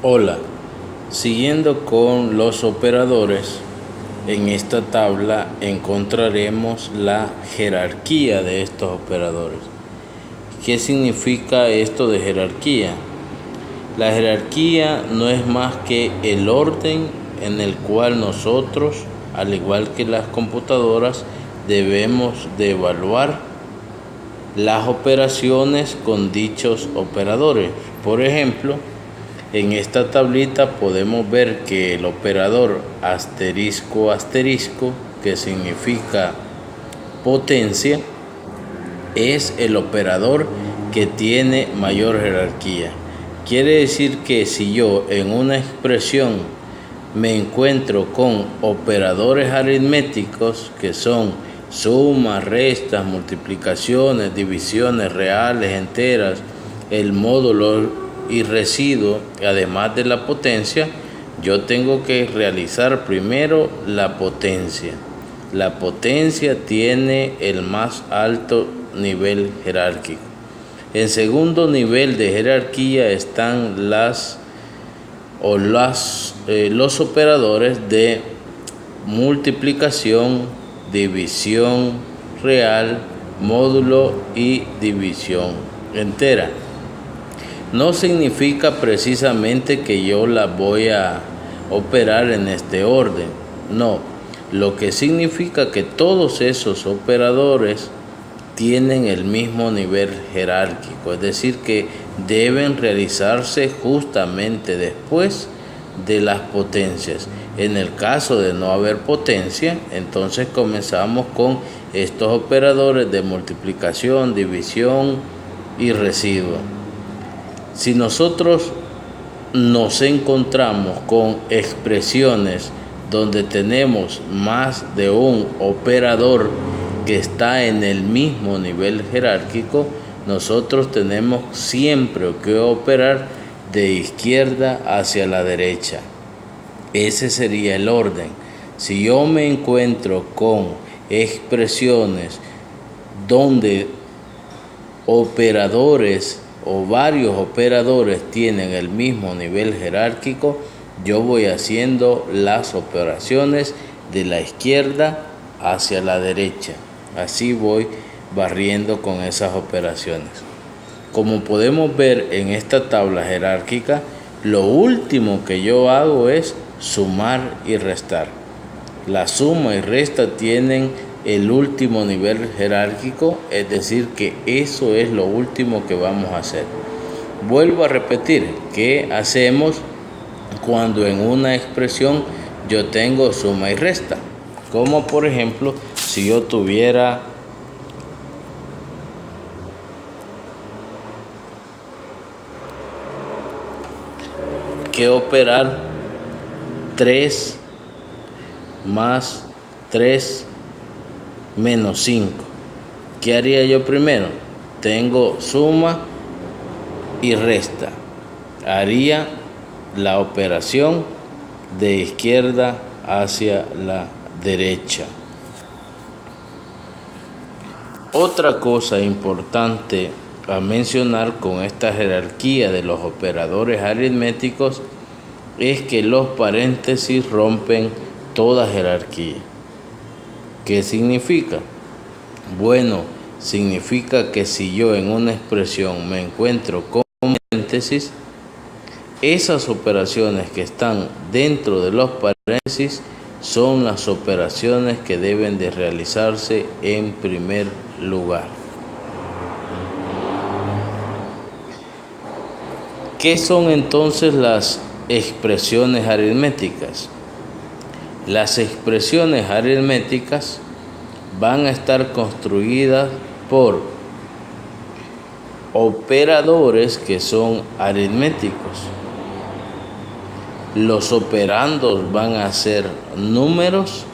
Hola, siguiendo con los operadores, en esta tabla encontraremos la jerarquía de estos operadores. ¿Qué significa esto de jerarquía? La jerarquía no es más que el orden en el cual nosotros, al igual que las computadoras, debemos de evaluar las operaciones con dichos operadores. Por ejemplo, en esta tablita podemos ver que el operador asterisco asterisco, que significa potencia, es el operador que tiene mayor jerarquía. Quiere decir que si yo en una expresión me encuentro con operadores aritméticos que son sumas, restas, multiplicaciones, divisiones reales, enteras, el módulo y residuo, además de la potencia, yo tengo que realizar primero la potencia. La potencia tiene el más alto nivel jerárquico. En segundo nivel de jerarquía están los operadores de multiplicación, división real, módulo y división entera. No significa precisamente que yo la voy a operar en este orden, no. Lo que significa que todos esos operadores tienen el mismo nivel jerárquico, es decir, que deben realizarse justamente después de las potencias. En el caso de no haber potencia, entonces comenzamos con estos operadores de multiplicación, división y residuo. Si nosotros nos encontramos con expresiones donde tenemos más de un operador que está en el mismo nivel jerárquico, nosotros tenemos siempre que operar de izquierda hacia la derecha. Ese sería el orden. Si yo me encuentro con expresiones donde operadores o varios operadores tienen el mismo nivel jerárquico, yo voy haciendo las operaciones de la izquierda hacia la derecha. Así voy barriendo con esas operaciones. Como podemos ver en esta tabla jerárquica, lo último que yo hago es sumar y restar. La suma y resta tienen el último nivel jerárquico, es decir, que eso es lo último que vamos a hacer. Vuelvo a repetir, ¿qué hacemos cuando en una expresión yo tengo suma y resta? Como por ejemplo, si yo tuviera que operar 3 más 3 menos 5. ¿Qué haría yo primero? Tengo suma y resta. Haría la operación de izquierda hacia la derecha. Otra cosa importante a mencionar con esta jerarquía de los operadores aritméticos es que los paréntesis rompen toda jerarquía. ¿Qué significa? Bueno, significa que si yo en una expresión me encuentro con paréntesis, esas operaciones que están dentro de los paréntesis son las operaciones que deben de realizarse en primer lugar. ¿Qué son entonces las expresiones aritméticas? Las expresiones aritméticas van a estar construidas por operadores que son aritméticos. Los operandos van a ser números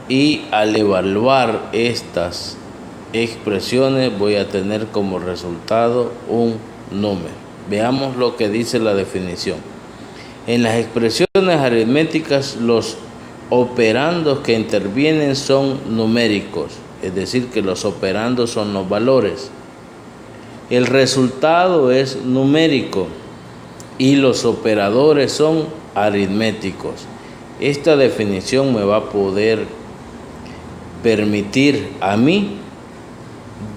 y al evaluar estas expresiones voy a tener como resultado un número. Veamos lo que dice la definición. En las expresiones aritméticas, los operandos que intervienen son numéricos, es decir, que los operandos son los valores. El resultado es numérico, y los operadores son aritméticos. Esta definición me va a poder permitir a mí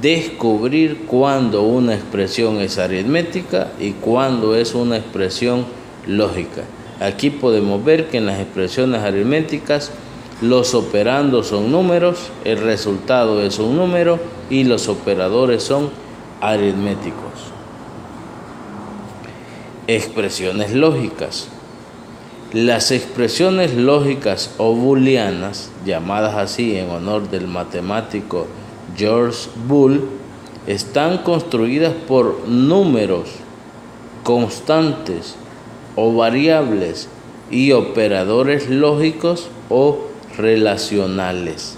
descubrir cuándo una expresión es aritmética y cuándo es una expresión lógica. Aquí podemos ver que en las expresiones aritméticas los operandos son números, el resultado es un número y los operadores son aritméticos. Expresiones lógicas. Las expresiones lógicas o booleanas, llamadas así en honor del matemático George Boole, están construidas por números, constantes o variables y operadores lógicos o relacionales.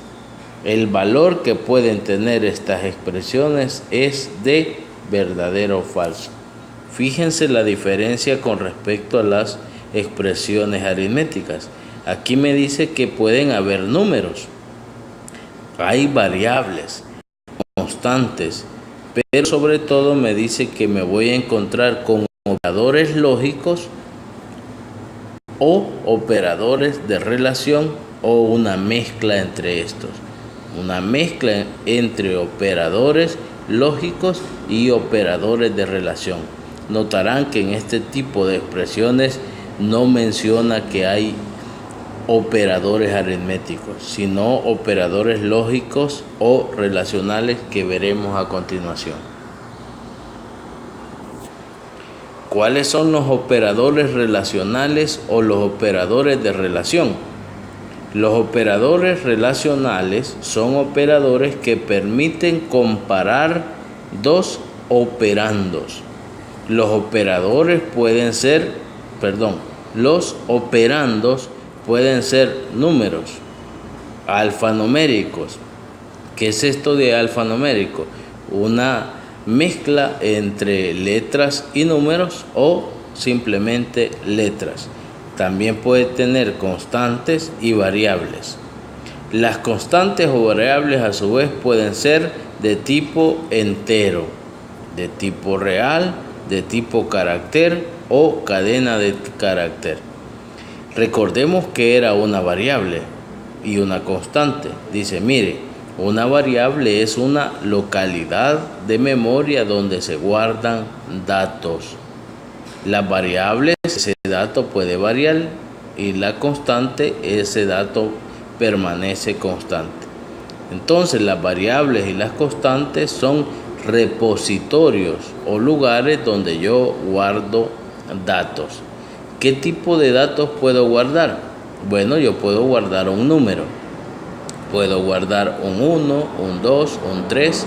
El valor que pueden tener estas expresiones es de verdadero o falso. Fíjense la diferencia con respecto a las expresiones aritméticas. Aquí me dice que pueden haber números, hay variables, constantes, pero sobre todo me dice que me voy a encontrar con operadores lógicos o operadores de relación o una mezcla entre estos. Una mezcla entre operadores lógicos y operadores de relación. Notarán que en este tipo de expresiones no menciona que hay operadores aritméticos, sino operadores lógicos o relacionales que veremos a continuación. ¿Cuáles son los operadores relacionales o los operadores de relación? Los operadores relacionales son operadores que permiten comparar dos operandos. Los operandos pueden ser números alfanuméricos. ¿Qué es esto de alfanumérico? Una mezcla entre letras y números o simplemente letras. También puede tener constantes y variables. Las constantes o variables a su vez pueden ser de tipo entero, de tipo real, de tipo carácter o cadena de carácter. Recordemos que era una variable y una constante. Dice, mire, una variable es una localidad de memoria donde se guardan datos. Las variables, ese dato puede variar, y la constante, ese dato permanece constante. Entonces, las variables y las constantes son repositorios o lugares donde yo guardo datos. ¿Qué tipo de datos puedo guardar? Bueno, yo puedo guardar un número. Puedo guardar un 1, un 2, un 3.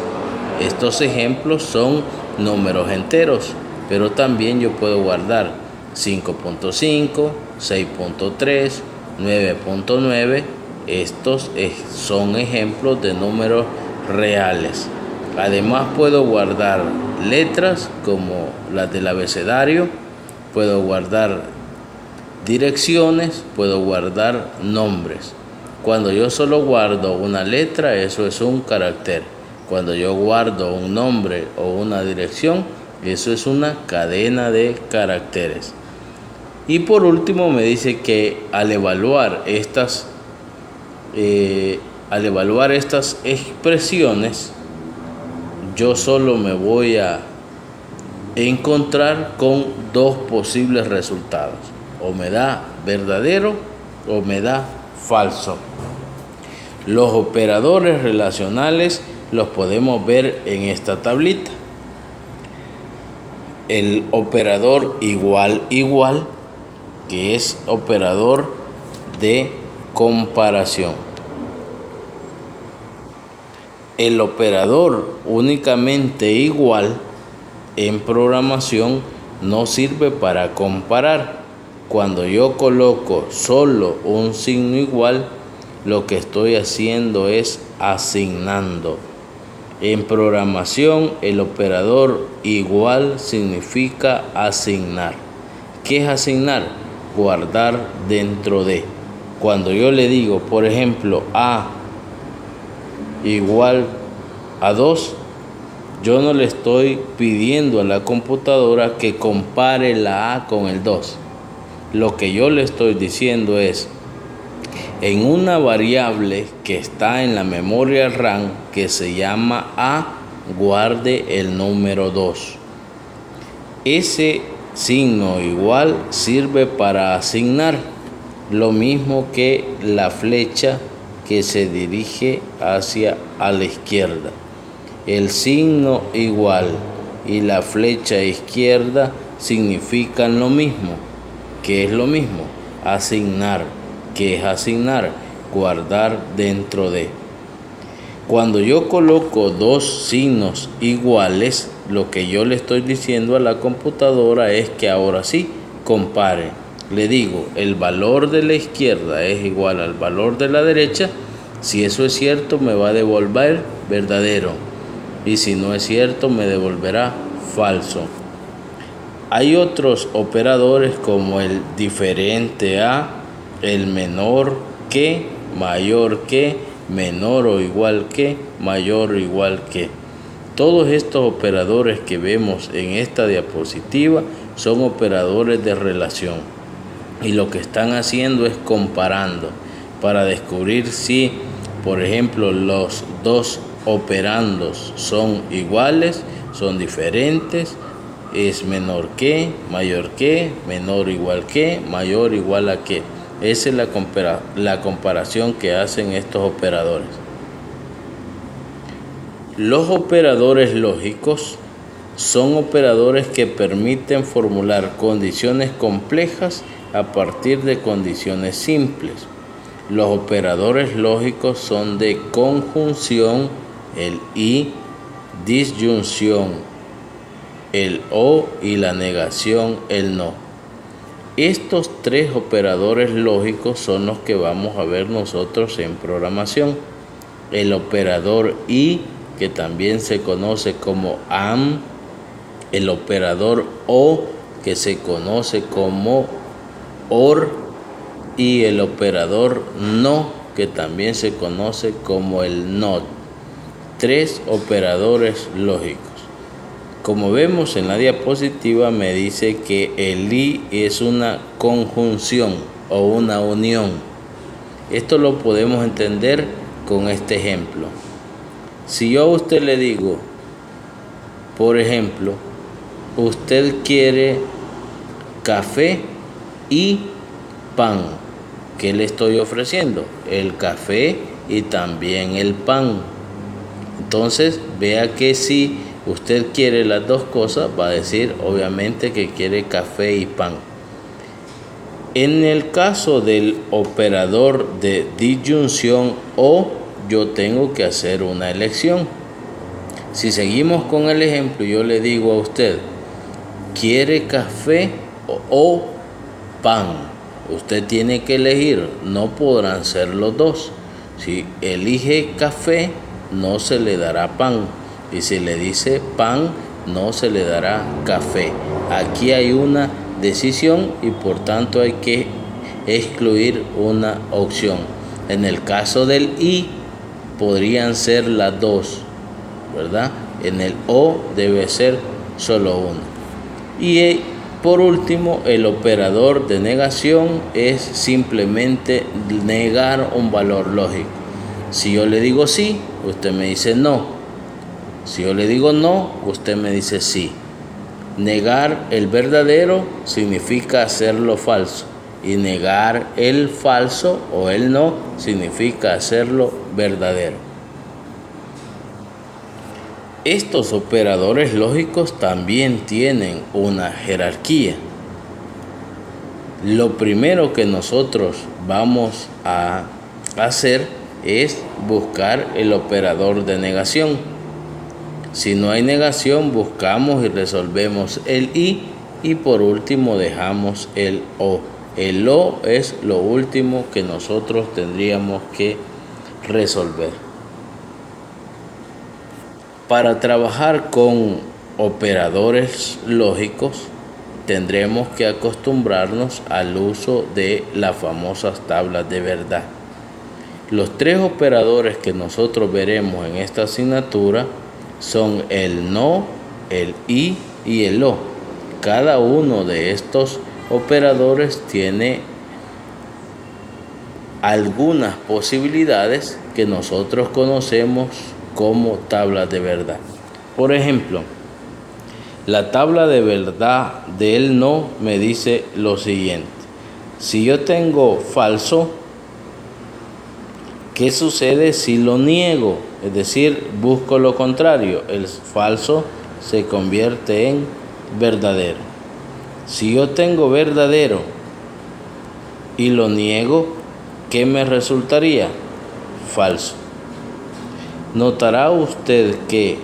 Estos ejemplos son números enteros, pero también yo puedo guardar 5.5, 6.3, 9.9. Estos son ejemplos de números reales. Además puedo guardar letras como las del abecedario, puedo guardar direcciones, puedo guardar nombres. Cuando yo solo guardo una letra, eso es un carácter. Cuando yo guardo un nombre o una dirección, eso es una cadena de caracteres. Y por último me dice que al evaluar estas expresiones, yo solo me voy a encontrar con dos posibles resultados. O me da verdadero o me da falso. Los operadores relacionales los podemos ver en esta tablita. El operador igual, que es operador de comparación. El operador únicamente igual en programación no sirve para comparar. Cuando yo coloco solo un signo igual, lo que estoy haciendo es asignando. En programación, el operador igual significa asignar. ¿Qué es asignar? Guardar dentro de. Cuando yo le digo, por ejemplo, A igual a 2, Yo no le estoy pidiendo a la computadora que compare la A con el 2. Lo que yo le estoy diciendo es, en una variable que está en la memoria RAM que se llama A, guarde el número 2. Ese signo igual sirve para asignar, lo mismo que la flecha que se dirige hacia a la izquierda. El signo igual y la flecha izquierda significan lo mismo. ¿Qué es lo mismo? Asignar. ¿Qué es asignar? Guardar dentro de. Cuando yo coloco dos signos iguales, lo que yo le estoy diciendo a la computadora es que ahora sí compare. Le digo, el valor de la izquierda es igual al valor de la derecha. Si eso es cierto, me va a devolver verdadero. Y si no es cierto, me devolverá falso. Hay otros operadores como el diferente a, el menor que, mayor que, menor o igual que, mayor o igual que. Todos estos operadores que vemos en esta diapositiva son operadores de relación. Y lo que están haciendo es comparando para descubrir si, por ejemplo, los dos operandos son iguales, son diferentes, es menor que, mayor que, menor igual que, mayor igual a que. Esa es la comparación que hacen estos operadores. Los operadores lógicos son operadores que permiten formular condiciones complejas a partir de condiciones simples. Los operadores lógicos son de conjunción, el y, disyunción, el o, y la negación, el no. Estos tres operadores lógicos son los que vamos a ver nosotros en programación. El operador y, que también se conoce como AND, el operador o, que se conoce como OR, y el operador no, que también se conoce como el NOT. Tres operadores lógicos. Como vemos en la diapositiva, me dice que el y es una conjunción o una unión. Esto lo podemos entender con este ejemplo. Si yo a usted le digo, por ejemplo, usted quiere café y pan, ¿qué le estoy ofreciendo? El café y también el pan. Entonces, vea que si usted quiere las dos cosas, va a decir obviamente que quiere café y pan. En el caso del operador de disyunción o, yo tengo que hacer una elección. Si seguimos con el ejemplo, yo le digo a usted, ¿quiere café o pan? Usted tiene que elegir, no podrán ser los dos. Si elige café, no se le dará pan. Y si le dice pan, no se le dará café. Aquí hay una decisión y por tanto hay que excluir una opción. En el caso del y, podrían ser las dos, ¿verdad? En el o debe ser solo uno. Y por último, el operador de negación es simplemente negar un valor lógico. Si yo le digo sí, usted me dice no. Si yo le digo no, usted me dice sí. Negar el verdadero significa hacerlo falso. Y negar el falso o el no significa hacerlo verdadero. Estos operadores lógicos también tienen una jerarquía. Lo primero que nosotros vamos a hacer es buscar el operador de negación. Si no hay negación, buscamos y resolvemos el y por último dejamos el o. El o es lo último que nosotros tendríamos que resolver. Para trabajar con operadores lógicos, tendremos que acostumbrarnos al uso de las famosas tablas de verdad. Los tres operadores que nosotros veremos en esta asignatura son el no, el y el o. Cada uno de estos operadores tiene algunas posibilidades que nosotros conocemos como tablas de verdad. Por ejemplo, la tabla de verdad del no me dice lo siguiente: si yo tengo falso, ¿qué sucede si lo niego? Es decir, busco lo contrario. El falso se convierte en verdadero. Si yo tengo verdadero y lo niego, ¿qué me resultaría? Falso. Notará usted que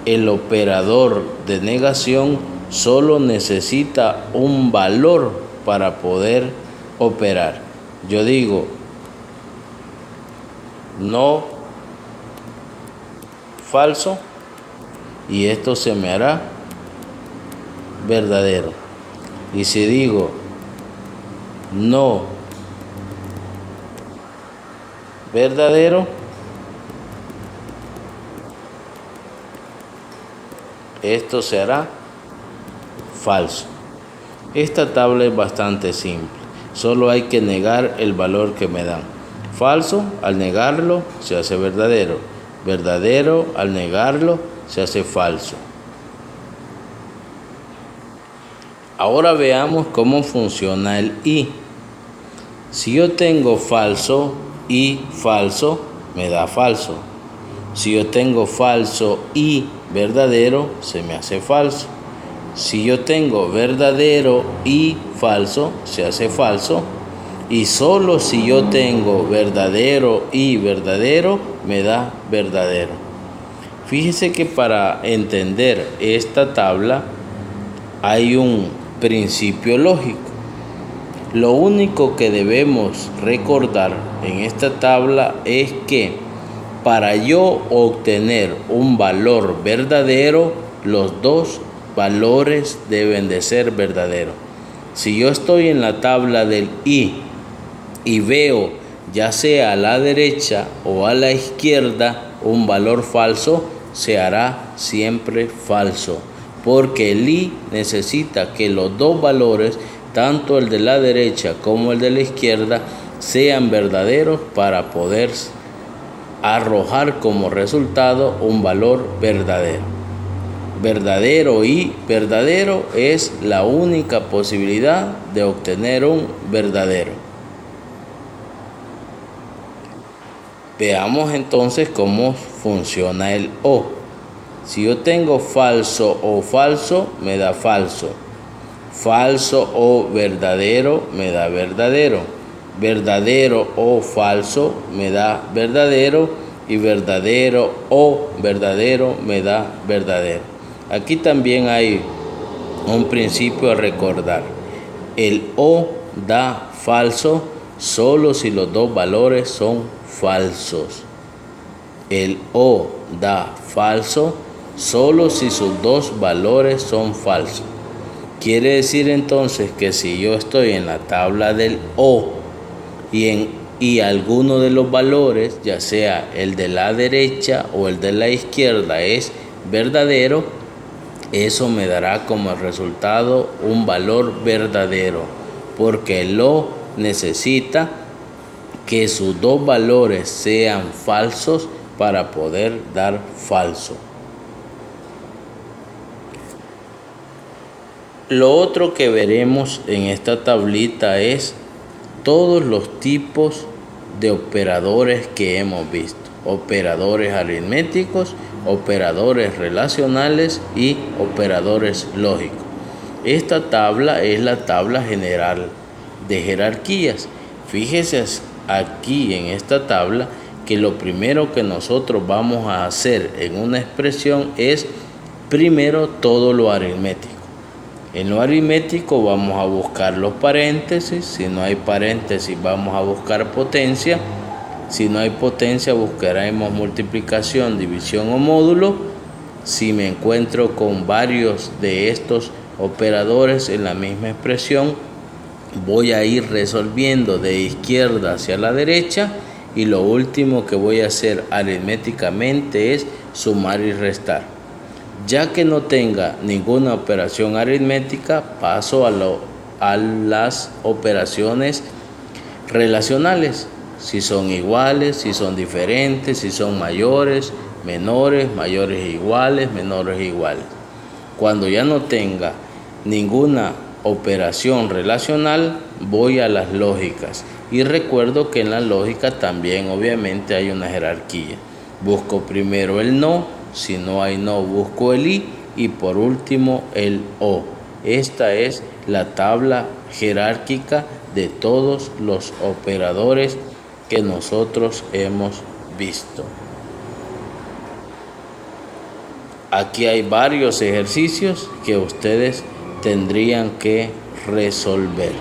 el operador de negación solo necesita un valor para poder operar. Yo digo no falso y esto se me hará verdadero. Y si digo no verdadero, esto se hará falso. Esta tabla es bastante simple. Solo hay que negar el valor que me dan. Falso, al negarlo, se hace verdadero. Verdadero, al negarlo, se hace falso. Ahora veamos cómo funciona el y. Si yo tengo falso y falso, me da falso. Si yo tengo falso y verdadero, se me hace falso. Si yo tengo verdadero y falso, se hace falso. Y solo si yo tengo verdadero y verdadero, me da verdadero. Fíjese que para entender esta tabla hay un principio lógico. Lo único que debemos recordar en esta tabla es que para yo obtener un valor verdadero, los dos valores deben de ser verdaderos. Si yo estoy en la tabla del y veo ya sea a la derecha o a la izquierda un valor falso, se hará siempre falso, porque el y necesita que los dos valores, tanto el de la derecha como el de la izquierda, sean verdaderos para poder arrojar como resultado un valor verdadero. Verdadero y verdadero es la única posibilidad de obtener un verdadero. Veamos entonces cómo funciona el o. Si yo tengo falso o falso, me da falso. Falso o verdadero, me da verdadero. Verdadero o falso, me da verdadero. Y verdadero o verdadero, me da verdadero. Aquí también hay un principio a recordar. El o da falso solo si los dos valores son falsos. El o da falso solo si sus dos valores son falsos. Quiere decir entonces que si yo estoy en la tabla del o y alguno de los valores, ya sea el de la derecha o el de la izquierda, es verdadero, eso me dará como resultado un valor verdadero, porque el o necesita que sus dos valores sean falsos para poder dar falso. Lo otro que veremos en esta tablita es todos los tipos de operadores que hemos visto. Operadores aritméticos, operadores relacionales y operadores lógicos. Esta tabla es la tabla general de jerarquías. Fíjese aquí en esta tabla que lo primero que nosotros vamos a hacer en una expresión es primero todo lo aritmético. En lo aritmético vamos a buscar los paréntesis. Si no hay paréntesis vamos a buscar potencia. Si no hay potencia buscaremos multiplicación, división o módulo. Si me encuentro con varios de estos operadores en la misma expresión, voy a ir resolviendo de izquierda hacia la derecha, y lo último que voy a hacer aritméticamente es sumar y restar. Ya que no tenga ninguna operación aritmética, paso a las operaciones relacionales. Si son iguales, si son diferentes, si son mayores, menores, mayores e iguales, menores e iguales. Cuando ya no tenga ninguna operación relacional, voy a las lógicas. Y recuerdo que en la lógica también obviamente hay una jerarquía. Busco primero el no, si no hay no busco el y por último el o. Esta es la tabla jerárquica de todos los operadores que nosotros hemos visto. Aquí hay varios ejercicios que ustedes tendrían que resolver.